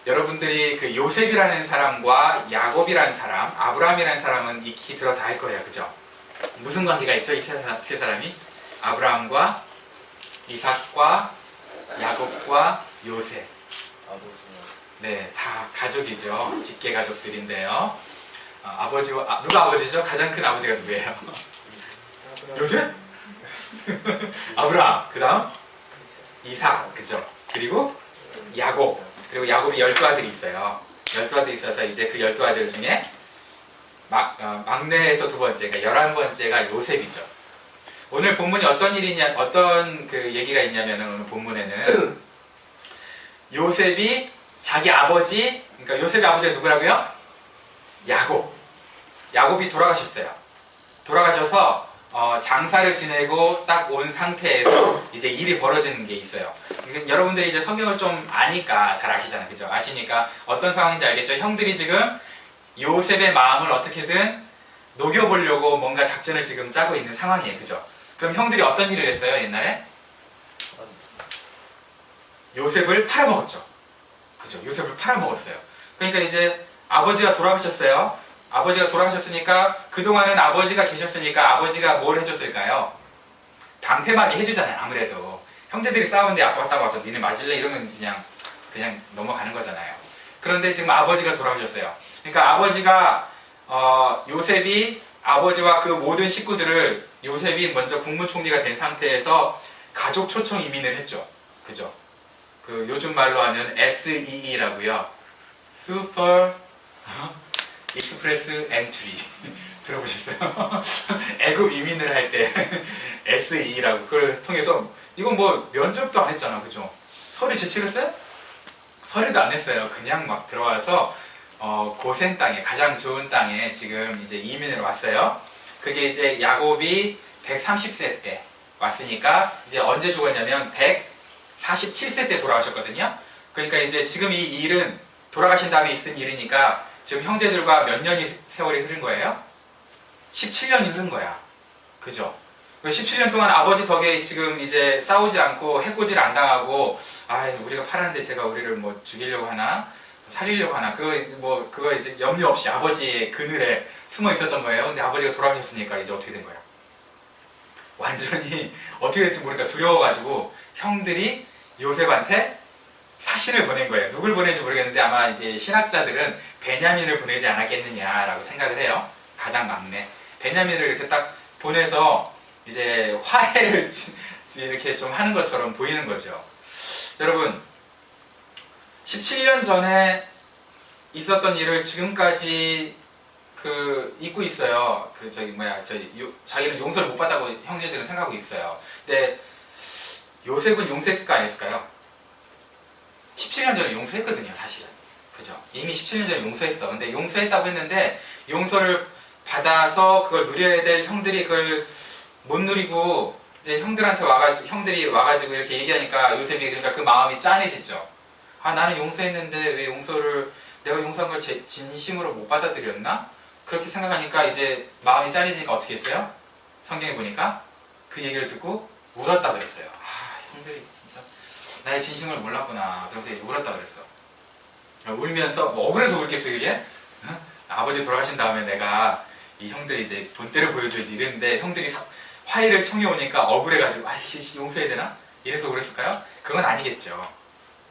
여러분들이 그 요셉이라는 사람과 야곱이라는 사람, 아브라함이라는 사람은 익히 들어서 알 거예요. 그죠? 무슨 관계가 있죠? 이 세 사람이? 아브라함과 이삭과 야곱과 요셉. 네, 다 가족이죠. 직계 가족들인데요. 누가 아버지죠? 가장 큰 아버지가 누구예요? 요셉? 아브라함. 그 다음? 이삭. 그죠? 그리고 야곱. 그리고 야곱이 12아들이 있어요. 12아들이 있어서 이제 그 12아들 중에 막내에서 두 번째, 그러니까 11번째가 요셉이죠. 오늘 본문이 어떤 그 얘기가 있냐면, 오늘 본문에는 요셉이 자기 아버지, 그러니까 요셉의 아버지가 누구라고요? 야곱. 야곱이 돌아가셨어요. 돌아가셔서 장사를 지내고 딱 온 상태에서 이제 일이 벌어지는 게 있어요. 그러니까 여러분들이 이제 성경을 좀 아니까 잘 아시잖아요. 그죠? 아시니까 어떤 상황인지 알겠죠? 형들이 지금 요셉의 마음을 어떻게든 녹여보려고 뭔가 작전을 지금 짜고 있는 상황이에요. 그죠? 그럼 형들이 어떤 일을 했어요, 옛날에? 요셉을 팔아먹었죠. 그죠? 요셉을 팔아먹었어요. 그러니까 이제 아버지가 돌아가셨어요. 아버지가 돌아가셨으니까 그동안은 아버지가 계셨으니까 아버지가 뭘 해줬을까요? 방패막이 해주잖아요. 아무래도 형제들이 싸우는데 아빠가 딱 와서 니네 맞을래? 이러면 그냥 넘어가는 거잖아요. 그런데 지금 아버지가 돌아가셨어요. 그러니까 아버지가 요셉이 아버지와 그 모든 식구들을 요셉이 먼저 국무총리가 된 상태에서 가족 초청 이민을 했죠. 그죠? 그 요즘 말로 하면 SEE라고요. Super 익스프레스 엔트리 들어보셨어요? 애국 이민을 할 때 SE라고 그걸 통해서 이건 뭐 면접도 안 했잖아. 그죠? 서류 제출했어요? 서류도 안 했어요. 그냥 막 들어와서 고센 땅에, 가장 좋은 땅에 지금 이제 이민을 왔어요. 그게 이제 야곱이 130세 때 왔으니까 이제 언제 죽었냐면 147세 때 돌아가셨거든요. 그러니까 이제 지금 이 일은 돌아가신 다음에 있은 일이니까 지금 형제들과 몇 년이 세월이 흐른 거예요? 17년이 흐른 거야. 그죠? 17년 동안 아버지 덕에 지금 이제 싸우지 않고 해코지를 안 당하고, 우리가 팔았는데 제가 우리를 뭐 죽이려고 하나? 살리려고 하나? 그거 이제 염려 없이 아버지의 그늘에 숨어 있었던 거예요. 근데 아버지가 돌아가셨으니까 이제 어떻게 된 거야? 완전히 어떻게 될지 모르니까 두려워가지고 형들이 요셉한테 사신을 보낸 거예요. 누굴 보낸지 모르겠는데 아마 이제 신학자들은 베냐민을 보내지 않았겠느냐라고 생각을 해요. 가장 막내 베냐민을 이렇게 딱 보내서 이제 화해를 이렇게 좀 하는 것처럼 보이는 거죠. 여러분, 17년 전에 있었던 일을 지금까지 잊고 있어요. 자기는 용서를 못 받았다고 형제들은 생각하고 있어요. 근데 요셉은 용서했을까 안 했을까요? 17년 전에 용서했거든요, 사실은. 그죠? 이미 17년 전에 용서했어. 근데 용서했다고 했는데 용서를 받아서 그걸 누려야 될 형들이 그걸 못 누리고 이제 형들이 와가지고 이렇게 얘기하니까 요셉이 그러니까 그 마음이 짠해지죠. 나는 용서했는데 왜 내가 용서한 걸 진심으로 못 받아들였나? 그렇게 생각하니까 이제 마음이 짠해지니까 어떻게 했어요? 성경에 보니까 그 얘기를 듣고 울었다 그랬어요. 형들이 진짜 나의 진심을 몰랐구나. 그래서 이제 울었다 그랬어. 울면서 억울해서 울겠어요, 그게? 아버지 돌아가신 다음에 내가 이 형들이 이제 본때를 보여줘야지 이랬는데 형들이 화해를 청해 오니까 억울해가지고 용서해야 되나? 이래서 그랬을까요? 그건 아니겠죠.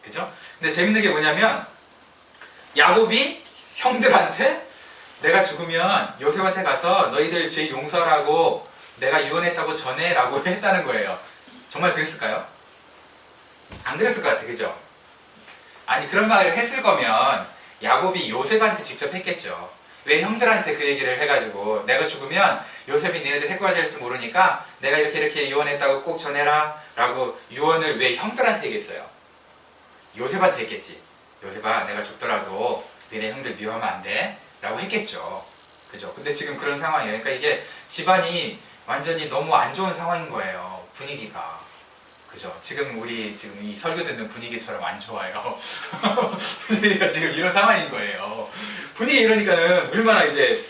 그죠? 근데 재밌는 게 뭐냐면 야곱이 형들한테 내가 죽으면 요셉한테 가서 너희들 죄 용서하라고 내가 유언했다고 전해라고 했다는 거예요. 정말 그랬을까요? 안 그랬을 것 같아. 그죠? 아니, 그런 말을 했을 거면 야곱이 요셉한테 직접 했겠죠. 왜 형들한테 그 얘기를 해가지고 내가 죽으면 요셉이 니네들 해코지 할지 모르니까 내가 이렇게 유언했다고 꼭 전해라 라고 유언을 왜 형들한테 얘기했어요? 요셉한테 했겠지. 요셉아, 내가 죽더라도 니네 형들 미워하면 안 돼 라고 했겠죠. 그죠? 근데 지금 그런 상황이에요. 그러니까 이게 집안이 완전히 너무 안 좋은 상황인 거예요. 분위기가. 그죠? 지금 이 설교 듣는 분위기처럼 안 좋아요. 분위기가 지금 이런 상황인 거예요. 분위기 이러니까는 얼마나 이제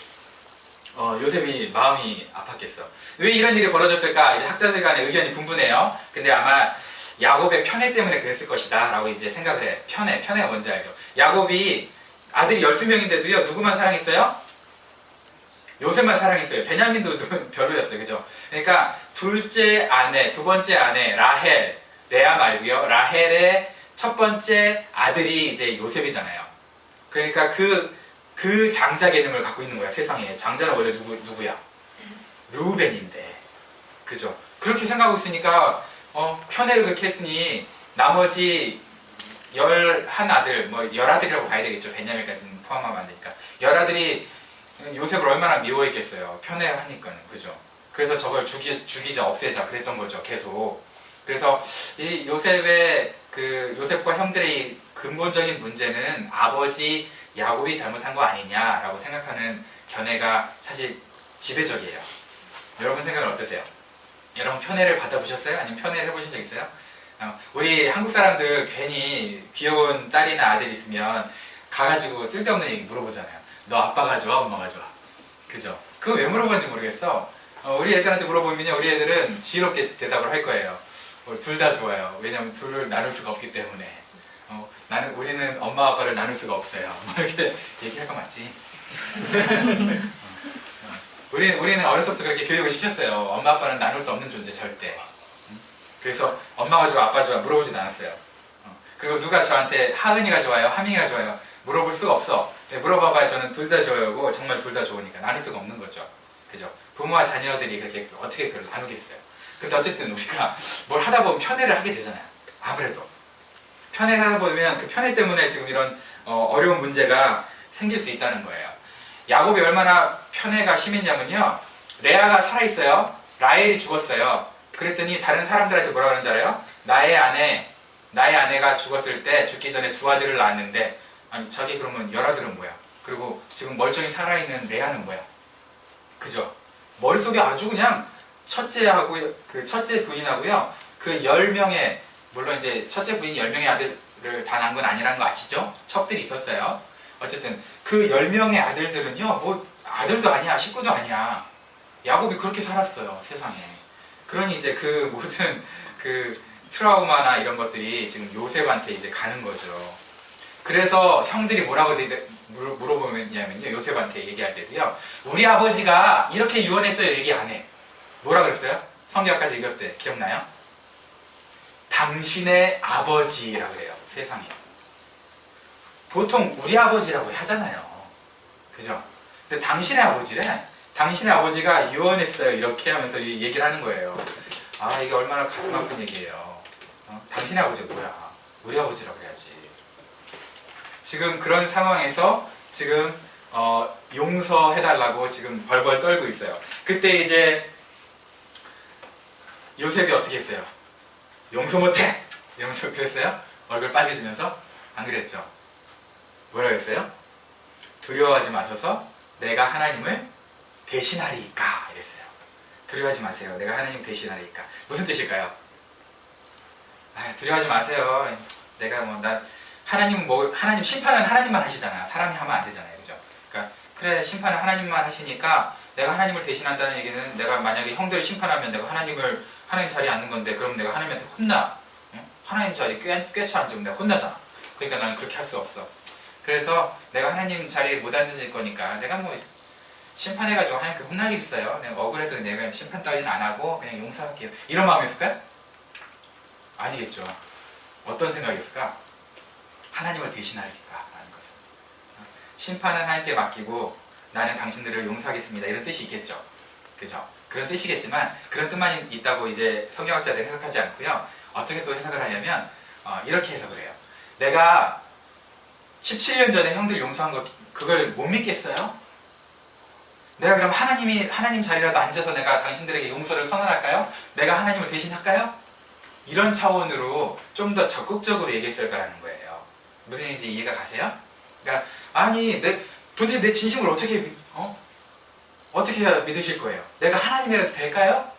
요셉이 마음이 아팠겠어. 왜 이런 일이 벌어졌을까? 이제 학자들 간의 의견이 분분해요. 근데 아마 야곱의 편애 때문에 그랬을 것이다 라고 이제 생각을 해. 편애가 뭔지 알죠? 야곱이 아들이 12명인데도요 누구만 사랑했어요? 요셉만 사랑했어요. 베냐민도 별로였어요. 그죠? 그러니까 둘째 아내, 두 번째 아내 라헬, 레아 말고요. 라헬의 첫 번째 아들이 이제 요셉이잖아요. 그러니까 그 장자 개념을 갖고 있는 거야. 세상에. 장자는 원래 누구야? 르우벤인데. 그죠? 그렇게 생각하고 있으니까 편애를 그렇게 했으니 나머지 11아들, 뭐 10아들이라고 봐야 되겠죠. 베냐민까지는 포함하면 안 되니까. 10아들이 요셉을 얼마나 미워했겠어요. 편애하니까는. 그죠? 그래서 저걸 죽이자, 없애자 그랬던 거죠. 계속. 그래서 이 요셉과 형들의 근본적인 문제는 아버지 야곱이 잘못한 거 아니냐라고 생각하는 견해가 사실 지배적이에요. 여러분 생각은 어떠세요? 여러분 편애를 받아보셨어요? 아니면 편애를 해보신 적 있어요? 우리 한국 사람들 괜히 귀여운 딸이나 아들이 있으면 가가지고 쓸데없는 얘기 물어보잖아요. 너 아빠가 좋아? 엄마가 좋아? 그죠? 그거 왜 물어보는지 모르겠어. 우리 애들한테 물어보면요, 우리 애들은 지혜롭게 대답을 할 거예요. 둘 다 좋아요. 왜냐면 둘을 나눌 수가 없기 때문에. 우리는 엄마 아빠를 나눌 수가 없어요. 이렇게 얘기할 거 맞지? 우리는 어렸을 때부터 그렇게 교육을 시켰어요. 엄마 아빠는 나눌 수 없는 존재 절대. 그래서 엄마가 좋아, 아빠 좋아 물어보진 않았어요. 그리고 누가 저한테 하은이가 좋아요, 하민이가 좋아요 물어볼 수가 없어. 물어봐봐야 저는 둘 다 좋아요고 정말 둘 다 좋으니까 나눌 수가 없는 거죠. 그죠? 부모와 자녀들이 그렇게 어떻게 그걸 나누겠어요. 근데 어쨌든 우리가 뭘 하다 보면 편애를 하게 되잖아요. 아무래도 편애를 하다 보면 그 편애 때문에 지금 이런 어려운 문제가 생길 수 있다는 거예요. 야곱이 얼마나 편애가 심했냐면요, 레아가 살아있어요. 라헬이 죽었어요. 그랬더니 다른 사람들한테 뭐라 그러는 줄 알아요? 나의 아내가 죽었을 때 죽기 전에 두 아들을 낳았는데, 아니 자기 그러면 10아들은 뭐야? 그리고 지금 멀쩡히 살아있는 레아는 뭐야? 그죠? 머릿속에 아주 그냥 첫째 부인하고요, 그 10명의, 물론 이제 첫째 부인이 10명의 아들을 다 낳은 건 아니라는 거 아시죠? 첩들이 있었어요. 어쨌든 그 10명의 아들들은요, 뭐 아들도 아니야, 식구도 아니야. 야곱이 그렇게 살았어요, 세상에. 그러니 이제 그 모든 그 트라우마나 이런 것들이 지금 요셉한테 이제 가는 거죠. 그래서 형들이 뭐라고 물어보냐면요, 요셉한테 얘기할 때도요, 우리 아버지가 이렇게 유언했어요 얘기 안 해. 뭐라 그랬어요? 성경까지 읽었을 때 기억나요? 당신의 아버지라고 해요. 세상에. 보통 우리 아버지라고 하잖아요. 그죠? 근데 당신의 아버지래. 당신의 아버지가 유언했어요 이렇게 하면서 얘기를 하는 거예요. 아, 이게 얼마나 가슴 아픈 얘기예요. 당신의 아버지가 뭐야? 우리 아버지라고 해야지. 지금 그런 상황에서 지금 용서해달라고 지금 벌벌 떨고 있어요. 그때 이제 요셉이 어떻게 했어요? 용서 못해! 이러면서 그랬어요? 얼굴 빨개지면서? 안 그랬죠? 뭐라고 했어요? 두려워하지 마소서 내가 하나님을 대신하리이까 이랬어요. 두려워하지 마세요. 내가 하나님 대신하리이까. 무슨 뜻일까요? 두려워하지 마세요. 내가 하나님 심판은 하나님만 하시잖아. 사람이 하면 안 되잖아요. 그죠? 그러니까 그래, 심판은 하나님만 하시니까 내가 하나님을 대신한다는 얘기는, 내가 만약에 형들을 심판하면 내가 하나님 자리에 앉는 건데, 그럼 내가 하나님한테 혼나. 하나님 자리에 꿰쳐 앉으면 내가 혼나잖아. 그러니까 나는 그렇게 할 수 없어. 그래서 내가 하나님 자리에 못 앉을 거니까 내가 뭐 심판해가지고 하나님께 혼날 일 있어요. 내가 억울해도 내가 심판 따위는 안 하고 그냥 용서할게요. 이런 마음이었을까요? 아니겠죠. 어떤 생각이었을까? 하나님을 대신하리까 라는 것은. 심판은 하나님께 맡기고 나는 당신들을 용서하겠습니다. 이런 뜻이 있겠죠. 그죠? 그런 뜻이겠지만 그런 뜻만 있다고 이제 성경학자들이 해석하지 않고요. 어떻게 또 해석을 하냐면 이렇게 해석을 해요. 내가 17년 전에 형들 용서한 거 그걸 못 믿겠어요? 내가 그럼 하나님 자리라도 앉아서 내가 당신들에게 용서를 선언할까요? 내가 하나님을 대신할까요? 이런 차원으로 좀 더 적극적으로 얘기했을 거라는 거예요. 무슨 얘기인지 이해가 가세요? 그러니까 아니 도대체 내 진심을 어떻게 해야 믿으실 거예요? 내가 하나님이라도 될까요?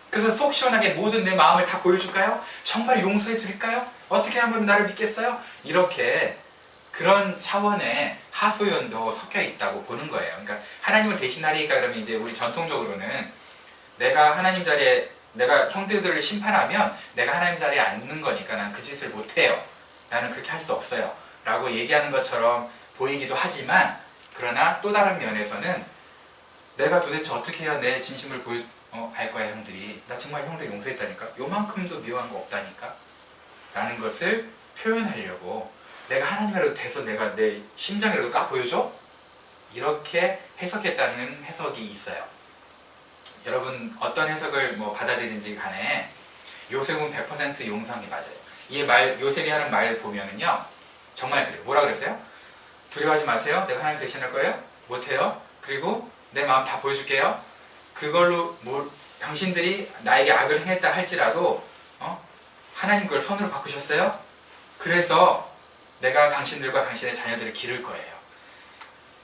그래서 속 시원하게 모든 내 마음을 다 보여줄까요? 정말 용서해 드릴까요? 어떻게 하면 나를 믿겠어요? 이렇게 그런 차원의 하소연도 섞여 있다고 보는 거예요. 그러니까 하나님을 대신하리까 그러면 이제 우리 전통적으로는 내가 하나님 자리에 내가 형제들을 심판하면 내가 하나님 자리에 앉는 거니까 난 그 짓을 못해요. 나는 그렇게 할 수 없어요. 라고 얘기하는 것처럼 보이기도 하지만 그러나 또 다른 면에서는 내가 도대체 어떻게 해야 내 진심을 알 거야 형들이. 나 정말 형들 용서했다니까. 요만큼도 미워한 거 없다니까. 라는 것을 표현하려고 내가 하나님이라도 돼서 내가 내 심장이라도 까 보여줘? 이렇게 해석했다는 해석이 있어요. 여러분 어떤 해석을 받아들인지 간에 요셉은 100% 용서한 게 맞아요. 이 말, 요셉이 하는 말 보면은요 정말 그래요. 뭐라 그랬어요? 두려워하지 마세요. 내가 하나님 대신할 거예요? 못해요. 그리고 내 마음 다 보여줄게요. 그걸로 당신들이 나에게 악을 행했다 할지라도 하나님 그걸 선으로 바꾸셨어요? 그래서 내가 당신들과 당신의 자녀들을 기를 거예요.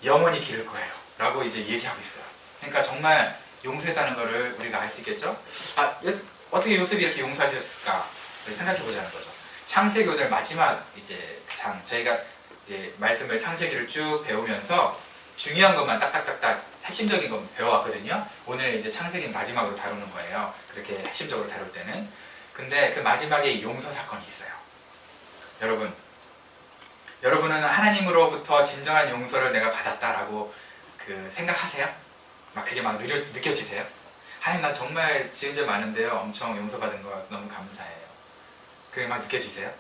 영원히 기를 거예요. 라고 이제 얘기하고 있어요. 그러니까 정말 용서했다는 거를 우리가 알 수 있겠죠? 어떻게 요셉이 이렇게 용서하셨을까? 생각해 보자는 거죠. 창세기 오늘 마지막 이제 장, 저희가 이제 말씀을 창세기를 쭉 배우면서 중요한 것만 딱딱딱딱 핵심적인 것 배워왔거든요. 오늘 이제 창세기 마지막으로 다루는 거예요. 그렇게 핵심적으로 다룰 때는. 근데 그 마지막에 용서 사건이 있어요. 여러분은 하나님으로부터 진정한 용서를 내가 받았다라고 생각하세요? 그게 느껴지세요? 하나님 나 정말 지은 죄 많은데요. 엄청 용서받은 거 너무 감사해요. 그게 느껴지세요?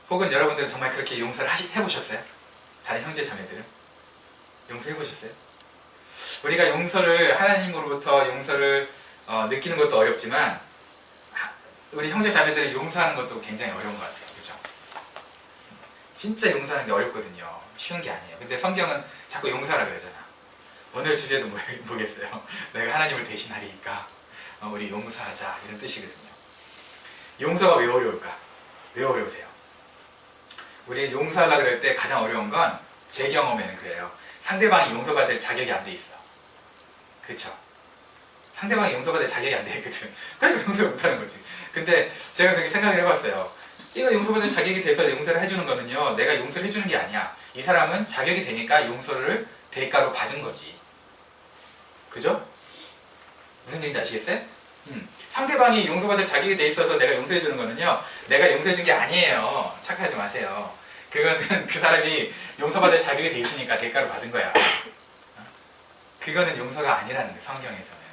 혹은 여러분들은 정말 그렇게 용서를 해보셨어요? 다른 형제 자매들은? 용서해보셨어요? 우리가 하나님으로부터 용서를 느끼는 것도 어렵지만 우리 형제 자매들을 용서하는 것도 굉장히 어려운 것 같아요. 그렇죠? 진짜 용서하는 게 어렵거든요. 쉬운 게 아니에요. 근데 성경은 자꾸 용서하라 그러잖아. 오늘 주제도 뭐겠어요? 내가 하나님을 대신하리니까 우리 용서하자 이런 뜻이거든요. 용서가 왜 어려울까? 왜 어려우세요? 우리 용서하려고 그럴 때 가장 어려운 건 제 경험에는 그래요. 상대방이 용서받을 자격이 안 돼 있어. 그쵸? 상대방이 용서받을 자격이 안 돼 있거든. 그러니까 용서를 못하는 거지. 근데 제가 그렇게 생각을 해봤어요. 이거 용서받을 자격이 돼서 용서를 해주는 거는요, 내가 용서를 해주는 게 아니야. 이 사람은 자격이 되니까 용서를 대가로 받은 거지. 그죠? 무슨 얘기인지 아시겠어요? 상대방이 용서받을 자격이 돼 있어서 내가 용서해주는 거는요, 내가 용서해준 게 아니에요. 착각하지 마세요. 그거는 그 사람이 용서받을 자격이 돼 있으니까 대가로 받은 거야. 그거는 용서가 아니라는 거예요. 성경에서는.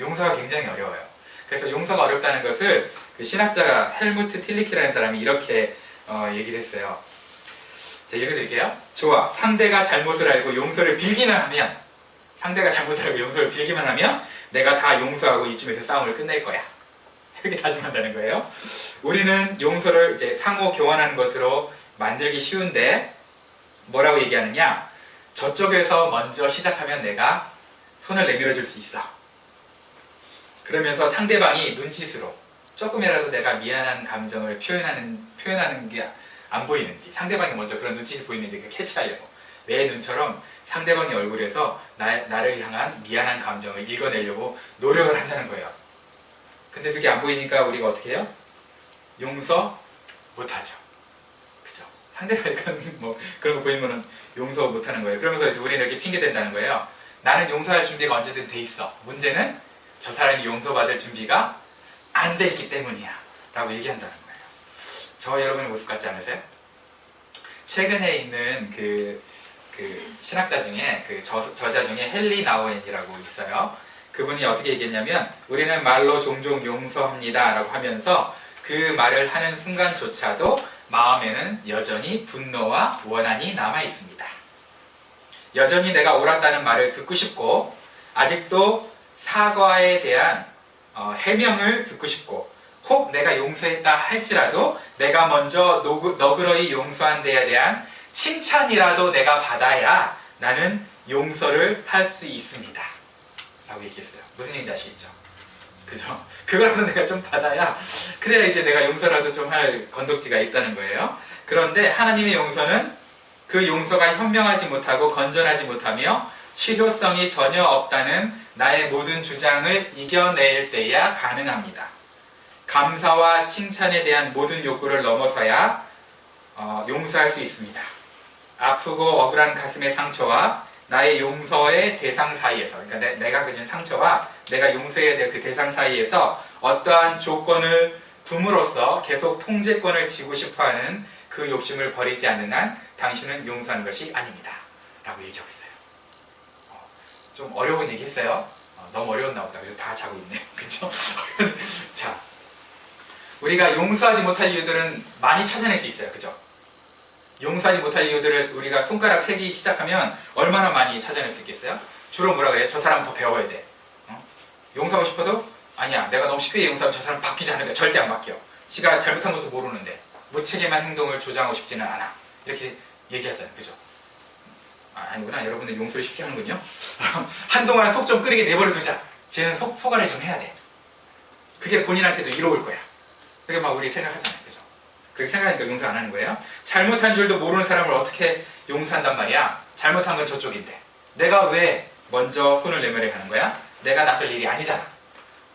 용서가 굉장히 어려워요. 그래서 용서가 어렵다는 것을 그 신학자가 헬무트 틸리키라는 사람이 이렇게 얘기를 했어요. 제가 읽어드릴게요. 좋아. 상대가 잘못을 알고 용서를 빌기만 하면 내가 다 용서하고 이쯤에서 싸움을 끝낼 거야. 이렇게 다짐한다는 거예요. 우리는 용서를 이제 상호 교환하는 것으로 만들기 쉬운데 뭐라고 얘기하느냐? 저쪽에서 먼저 시작하면 내가 손을 내밀어 줄 수 있어. 그러면서 상대방이 눈짓으로 조금이라도 내가 미안한 감정을 표현하는 게 안 보이는지, 상대방이 먼저 그런 눈짓이 보이는지 캐치하려고 내 눈처럼 상대방의 얼굴에서 나를 향한 미안한 감정을 읽어내려고 노력을 한다는 거예요. 근데 그게 안 보이니까 우리가 어떻게 해요? 용서 못하죠. 그죠? 상대방이 그런 거 보이면 용서 못하는 거예요. 그러면서 이제 우리는 이렇게 핑계댄다는 거예요. 나는 용서할 준비가 언제든 돼 있어. 문제는 저 사람이 용서받을 준비가 안 돼 있기 때문이야. 라고 얘기한다는 거예요. 저와 여러분의 모습 같지 않으세요? 최근에 있는 그 신학자 중에 저자 중에 헨리 나우엔이라고 있어요. 그분이 어떻게 얘기했냐면 우리는 말로 종종 용서합니다 라고 하면서 그 말을 하는 순간조차도 마음에는 여전히 분노와 원한이 남아 있습니다. 여전히 내가 옳았다는 말을 듣고 싶고 아직도 사과에 대한 해명을 듣고 싶고 혹 내가 용서했다 할지라도 내가 먼저 너그러이 용서한 데에 대한 칭찬이라도 내가 받아야 나는 용서를 할 수 있습니다. 라고 얘기했어요. 무슨 얘기인지 아시겠죠? 그죠? 그거라도 내가 좀 받아야 그래야 이제 내가 용서라도 좀 할 건덕지가 있다는 거예요. 그런데 하나님의 용서는 그 용서가 현명하지 못하고 건전하지 못하며 실효성이 전혀 없다는 나의 모든 주장을 이겨낼 때야 가능합니다. 감사와 칭찬에 대한 모든 욕구를 넘어서야 용서할 수 있습니다. 아프고 억울한 가슴의 상처와 나의 용서의 대상 사이에서, 그러니까 내가 가진 상처와 내가 용서해야 될 그 대상 사이에서 어떠한 조건을 둠으로써 계속 통제권을 쥐고 싶어하는 그 욕심을 버리지 않는 한 당신은 용서하는 것이 아닙니다. 라고 얘기하고 있어요. 좀 어려운 얘기 했어요. 너무 어려웠나 보다. 그래서 다 자고 있네요. 그쵸? 자, 우리가 용서하지 못할 이유들은 많이 찾아낼 수 있어요. 그죠? 용서하지 못할 이유들을 우리가 손가락 세기 시작하면 얼마나 많이 찾아낼 수 있겠어요? 주로 뭐라 그래요? 저 사람은 더 배워야 돼. 용서하고 싶어도 아니야, 내가 너무 쉽게 용서하면 저 사람 바뀌지 않을 거야. 절대 안 바뀌어. 지가 잘못한 것도 모르는데 무책임한 행동을 조장하고 싶지는 않아. 이렇게 얘기하잖아요. 그죠? 아니구나. 여러분들 용서를 쉽게 하는군요. 한동안 속 좀 끓이게 내버려 두자. 쟤는 속안을 좀 해야 돼. 그게 본인한테도 이로울 거야. 그게 막 우리 생각하잖아요. 그죠? 그렇게 생각하니까 용서 안 하는 거예요. 잘못한 줄도 모르는 사람을 어떻게 용서한단 말이야. 잘못한 건 저쪽인데 내가 왜 먼저 손을 내밀어 가는 거야? 내가 나설 일이 아니잖아.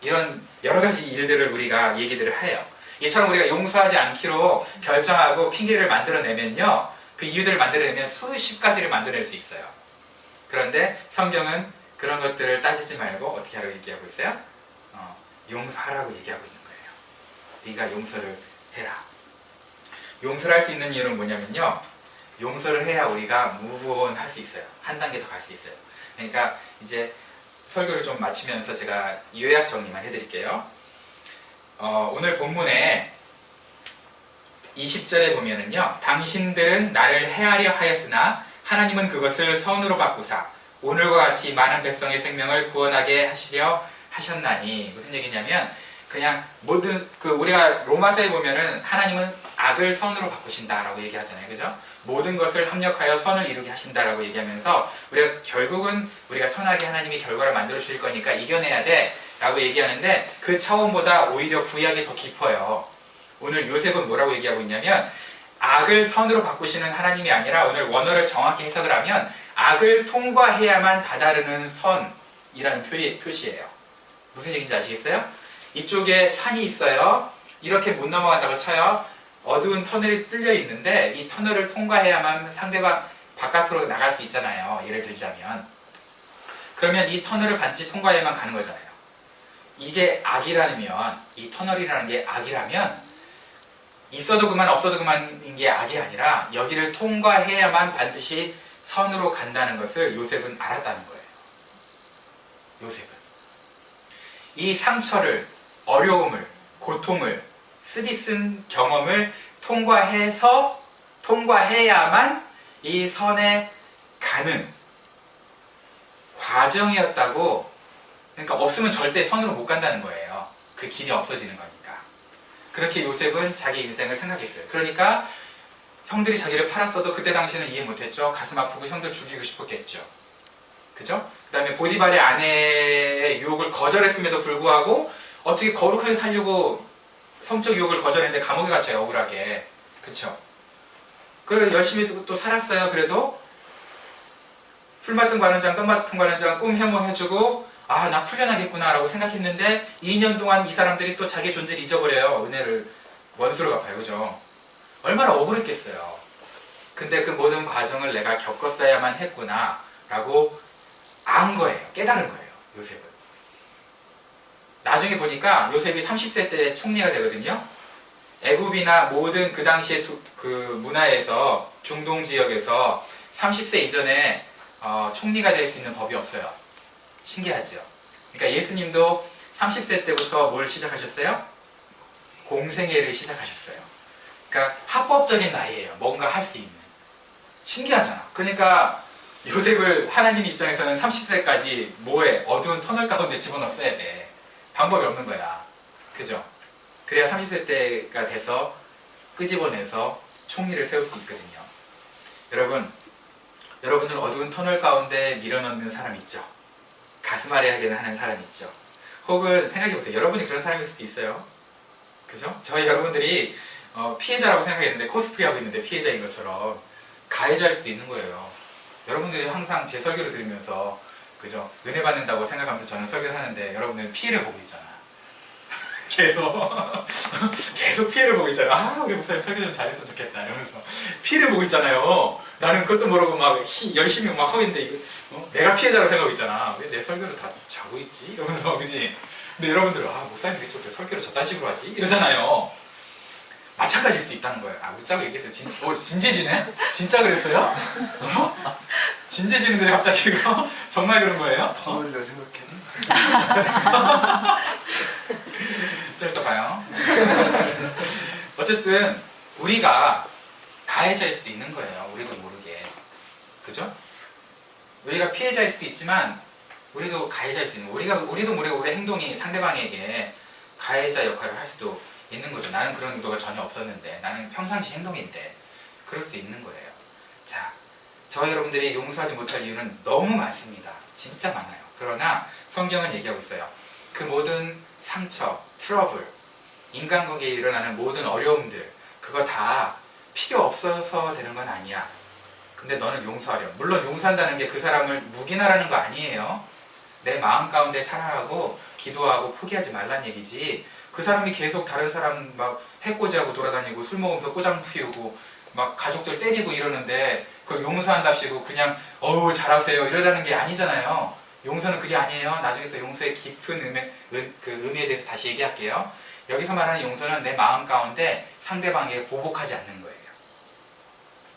이런 여러 가지 일들을 우리가 얘기들을 해요. 이처럼 우리가 용서하지 않기로 결정하고 핑계를 만들어내면요, 그 이유들을 만들어내면 수십 가지를 만들어낼 수 있어요. 그런데 성경은 그런 것들을 따지지 말고 어떻게 하라고 얘기하고 있어요? 용서하라고 얘기하고 있는 거예요. 네가 용서를 해라. 용서를 할 수 있는 이유는 뭐냐면요, 용서를 해야 우리가 무브온할 수 있어요. 한 단계 더 갈 수 있어요. 그러니까 이제 설교를 좀 마치면서 제가 요약 정리만 해드릴게요. 오늘 본문에 20절에 보면은요, 당신들은 나를 해하려 하였으나 하나님은 그것을 선으로 바꾸사 오늘과 같이 많은 백성의 생명을 구원하게 하시려 하셨나니. 무슨 얘기냐면, 그냥 모든 우리가 로마서에 보면은 하나님은 악을 선으로 바꾸신다라고 얘기하잖아요. 그죠? 모든 것을 합력하여 선을 이루게 하신다라고 얘기하면서 우리가 결국은 우리가 선하게 하나님이 결과를 만들어 주실 거니까 이겨내야 돼 라고 얘기하는데, 그 차원보다 오히려 구약이 더 깊어요. 오늘 요셉은 뭐라고 얘기하고 있냐면, 악을 선으로 바꾸시는 하나님이 아니라, 오늘 원어를 정확히 해석을 하면 악을 통과해야만 다다르는 선이라는 표시예요. 무슨 얘기인지 아시겠어요? 이쪽에 산이 있어요. 이렇게 못 넘어간다고 쳐요. 어두운 터널이 뚫려 있는데 이 터널을 통과해야만 상대방 바깥으로 나갈 수 있잖아요. 예를 들자면. 그러면 이 터널을 반드시 통과해야만 가는 거잖아요. 이게 악이라면, 이 터널이라는 게 악이라면 있어도 그만 없어도 그만인 게 악이 아니라 여기를 통과해야만 반드시 선으로 간다는 것을 요셉은 알았다는 거예요. 요셉은 이 상처를, 어려움을, 고통을, 쓰디쓴 경험을 통과해야만 이 선에 가는 과정이었다고. 그러니까 없으면 절대 선으로 못 간다는 거예요. 그 길이 없어지는 거니까. 그렇게 요셉은 자기 인생을 생각했어요. 그러니까 형들이 자기를 팔았어도 그때 당시에는 이해 못했죠. 가슴 아프고 형들 죽이고 싶었겠죠. 그죠? 그 다음에 보디발의 아내의 유혹을 거절했음에도 불구하고 어떻게 거룩하게 살려고 성적 유혹을 거절했는데 감옥에 갇혀요. 억울하게. 그쵸? 그래서 열심히 또 살았어요. 그래도 술 맡은 관원장, 떡 맡은 관원장 꿈 해몽해주고, 아, 나 풀려나겠구나 라고 생각했는데 2년 동안 이 사람들이 또 자기 존재를 잊어버려요. 은혜를 원수로 갚아요. 그죠? 얼마나 억울했겠어요. 근데 그 모든 과정을 내가 겪었어야만 했구나 라고 안 거예요. 깨달은 거예요. 요셉은. 나중에 보니까 요셉이 30세 때 총리가 되거든요. 애굽이나 모든 그 당시의 그 문화에서, 중동 지역에서 30세 이전에 총리가 될 수 있는 법이 없어요. 신기하죠? 그러니까 예수님도 30세 때부터 뭘 시작하셨어요? 공생애를 시작하셨어요. 그러니까 합법적인 나이예요. 뭔가 할 수 있는. 신기하잖아. 그러니까 요셉을 하나님 입장에서는 30세까지 뭐해? 어두운 터널 가운데 집어넣었어야 돼. 방법이 없는 거야. 그죠? 그래야 30세 때가 돼서 끄집어내서 총리를 세울 수 있거든요. 여러분은 어두운 터널 가운데 밀어넣는 사람 있죠? 가슴 아래하게 하는 사람 있죠? 혹은 생각해보세요. 여러분이 그런 사람일 수도 있어요. 그죠? 저희 여러분들이 피해자라고 생각했는데 코스프레 하고 있는데 피해자인 것처럼 가해자일 수도 있는 거예요. 여러분들이 항상 제 설교를 들으면서, 그죠? 은혜 받는다고 생각하면서 저는 설교를 하는데 여러분들은 피해를 보고 있잖아. 계속 피해를 보고 있잖아요. 아, 우리 목사님 설교 좀 잘했으면 좋겠다 이러면서 피해를 보고 있잖아요. 나는 그것도 모르고 막 열심히 막 하고 있는데 이거, 내가 피해자라고 생각하고 있잖아. 왜 내 설교를 다 자고 있지? 이러면서 그지? 근데 여러분들 목사님 왜 저렇게 설교를 저딴 식으로 하지? 이러잖아요. 마찬가지일 수 있다는 거예요. 웃자고 얘기했어요. 진재지네? 진짜 그랬어요? 진재지는데 갑자기 이거 정말 그런 거예요? 더울려 생각했네. 좀 이따 봐요. 어쨌든 우리가 가해자일 수도 있는 거예요. 우리도 모르게. 그죠? 우리가 피해자일 수도 있지만 우리도 가해자일 수 있는 거예요. 우리도 모르게 우리 행동이 상대방에게 가해자 역할을 할 수도 있는 거죠. 나는 그런 의도가 전혀 없었는데, 나는 평상시 행동인데 그럴 수 있는 거예요. 자, 저희 여러분들이 용서하지 못할 이유는 너무 많습니다. 진짜 많아요. 그러나 성경은 얘기하고 있어요. 그 모든 상처, 트러블, 인간관계에 일어나는 모든 어려움들, 그거 다 필요 없어서 되는 건 아니야. 근데 너는 용서하렴. 물론 용서한다는 게 그 사람을 묵인하라는 거 아니에요. 내 마음 가운데 사랑하고 기도하고 포기하지 말란 얘기지. 그 사람이 계속 다른 사람 막 해코지하고 돌아다니고 술 먹으면서 꼬장 피우고 막 가족들 때리고 이러는데 그걸 용서한답시고 그냥 어우 잘하세요 이러라는 게 아니잖아요. 용서는 그게 아니에요. 나중에 또 용서의 깊은 의미에 대해서 다시 얘기할게요. 여기서 말하는 용서는 내 마음 가운데 상대방에게 보복하지 않는 거예요.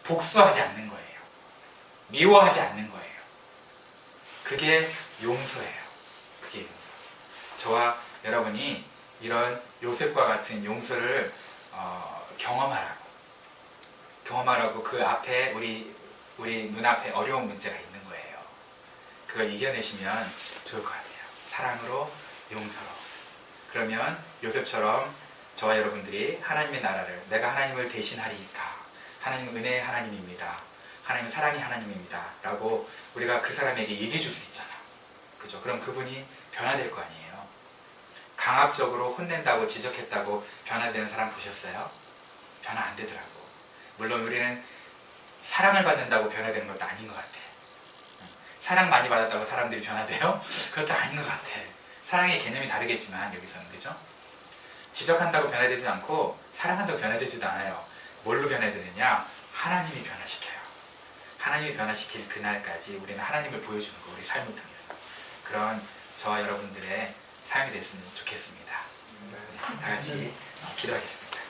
복수하지 않는 거예요. 미워하지 않는 거예요. 그게 용서예요. 그게 용서. 저와 여러분이 이런 요셉과 같은 용서를 경험하라고 그 앞에 우리 눈앞에 어려운 문제가 있는 거예요. 그걸 이겨내시면 좋을 것 같아요. 사랑으로, 용서로. 그러면 요셉처럼 저와 여러분들이 하나님의 나라를, 내가 하나님을 대신하리이까, 하나님은 은혜의 하나님입니다, 하나님은 사랑의 하나님입니다 라고 우리가 그 사람에게 얘기해 줄 수 있잖아. 그죠? 그럼 그분이 변화될 거 아니에요. 강압적으로 혼낸다고 지적했다고 변화되는 사람 보셨어요? 변화 안 되더라고. 물론 우리는 사랑을 받는다고 변화되는 것도 아닌 것 같아. 사랑 많이 받았다고 사람들이 변화돼요? 그것도 아닌 것 같아. 사랑의 개념이 다르겠지만 여기서는, 그죠? 지적한다고 변화되지 않고 사랑한다고 변화되지도 않아요. 뭘로 변화되느냐? 하나님이 변화시켜요. 하나님이 변화시킬 그날까지 우리는 하나님을 보여주는 거, 우리 삶을 통해서. 그런 저와 여러분들의 삶이 됐으면 좋겠습니다. 다 같이 기도하겠습니다.